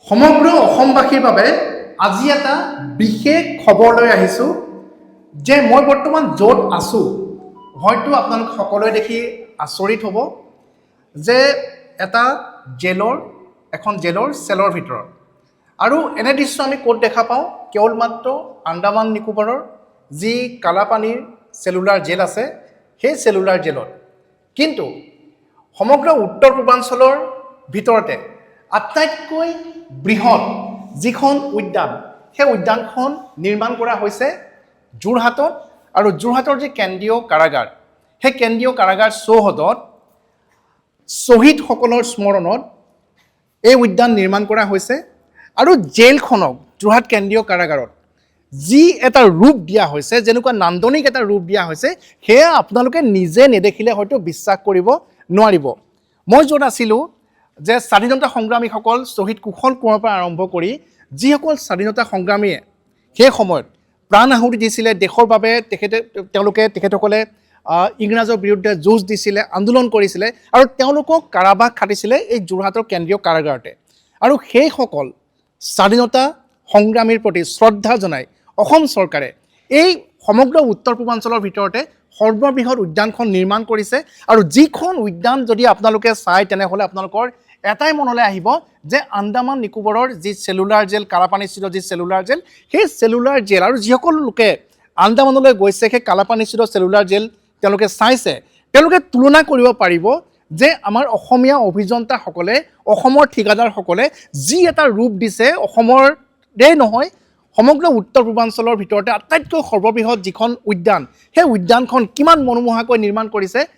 সমগ্ৰ অসমবাসীৰ বাবে আজি এটা বিশেষ খবৰ লৈ আহিছোঁ যে মই বৰ্তমান য'ত আছোঁ হয়তো আপোনালোক সকলোৱে দেখি আচৰিত হ'ব যে এটা এখন জেলৰ চেলৰ ভিতৰত আৰু এনে দৃশ্য আমি ক'ত দেখা পাওঁ কেৱল মাত্ৰ আন্দামান নিকোবৰৰ যি কালাপানীৰ চেলুলাৰ জেল আছে সেই চেলুলাৰ জেলত কিন্তু সমগ্ৰ উত্তৰ পূৰ্বাঞ্চলৰ ভিতৰতে আটাইতকৈ বৃহৎ যিখন উদ্যান সেই উদ্যানখন নিৰ্মাণ কৰা হৈছে যোৰহাটত আৰু যোৰহাটৰ যি কেন্দ্ৰীয় কাৰাগাৰ সেই কেন্দ্ৰীয় কাৰাগাৰ চৌহদত শ্বহীদসকলৰ স্মৰণত এই উদ্যান নিৰ্মাণ কৰা হৈছে আৰু জেলখনক যোৰহাট কেন্দ্ৰীয় কাৰাগাৰত যি এটা ৰূপ দিয়া হৈছে যেনেকুৱা নান্দনিক এটা ৰূপ দিয়া হৈছে সেয়া আপোনালোকে নিজে নেদেখিলে হয়তো বিশ্বাস কৰিব নোৱাৰিব মই য'ত আছিলোঁ যে স্বাধীনতা সংগ্ৰামীসকল শ্বহীদ কুশল কোঁৱৰৰ পৰা আৰম্ভ কৰি যিসকল স্বাধীনতা সংগ্ৰামীয়ে সেই সময়ত প্ৰাণ আহুতি দিছিলে দেশৰ বাবে তেখেতসকলে ইংৰাজৰ বিৰুদ্ধে যুঁজ দিছিলে আন্দোলন কৰিছিলে আৰু তেওঁলোকক কাৰাবাস খাটিছিলে এই যোৰহাটৰ কেন্দ্ৰীয় কাৰাগাৰতে আৰু সেইসকল স্বাধীনতা সংগ্ৰামীৰ প্ৰতি শ্ৰদ্ধা জনাই অসম চৰকাৰে এই সমগ্ৰ উত্তৰ পূৰ্বাঞ্চলৰ ভিতৰতে সৰ্ববৃহৎ উদ্যানখন নিৰ্মাণ কৰিছে আৰু যিখন উদ্যান যদি আপোনালোকে চায় তেনেহ'লে আপোনালোকৰ এটাই মনলৈ আহিব যে আন্দামান নিকোবৰৰ যি চেলুলাৰ জেল কালাপানীস্থিত যি চেলুলাৰ জেল সেই চেলুলাৰ জেল আৰু যিসকল লোকে আন্দামানলৈ গৈছে সেই কালাপানীস্থিত চেলুলাৰ জেল তেওঁলোকে চাইছে তেওঁলোকে তুলনা কৰিব পাৰিব যে আমাৰ অসমীয়া অভিযন্তাসকলে অসমৰ ঠিকাদাৰসকলে যি এটা ৰূপ দিছে অসমৰেই নহয় সমগ্ৰ উত্তৰ পূৰ্বাঞ্চলৰ ভিতৰতে আটাইতকৈ সৰ্ববৃহৎ যিখন উদ্যান সেই উদ্যানখন কিমান মনোমোহাকৈ নিৰ্মাণ কৰিছে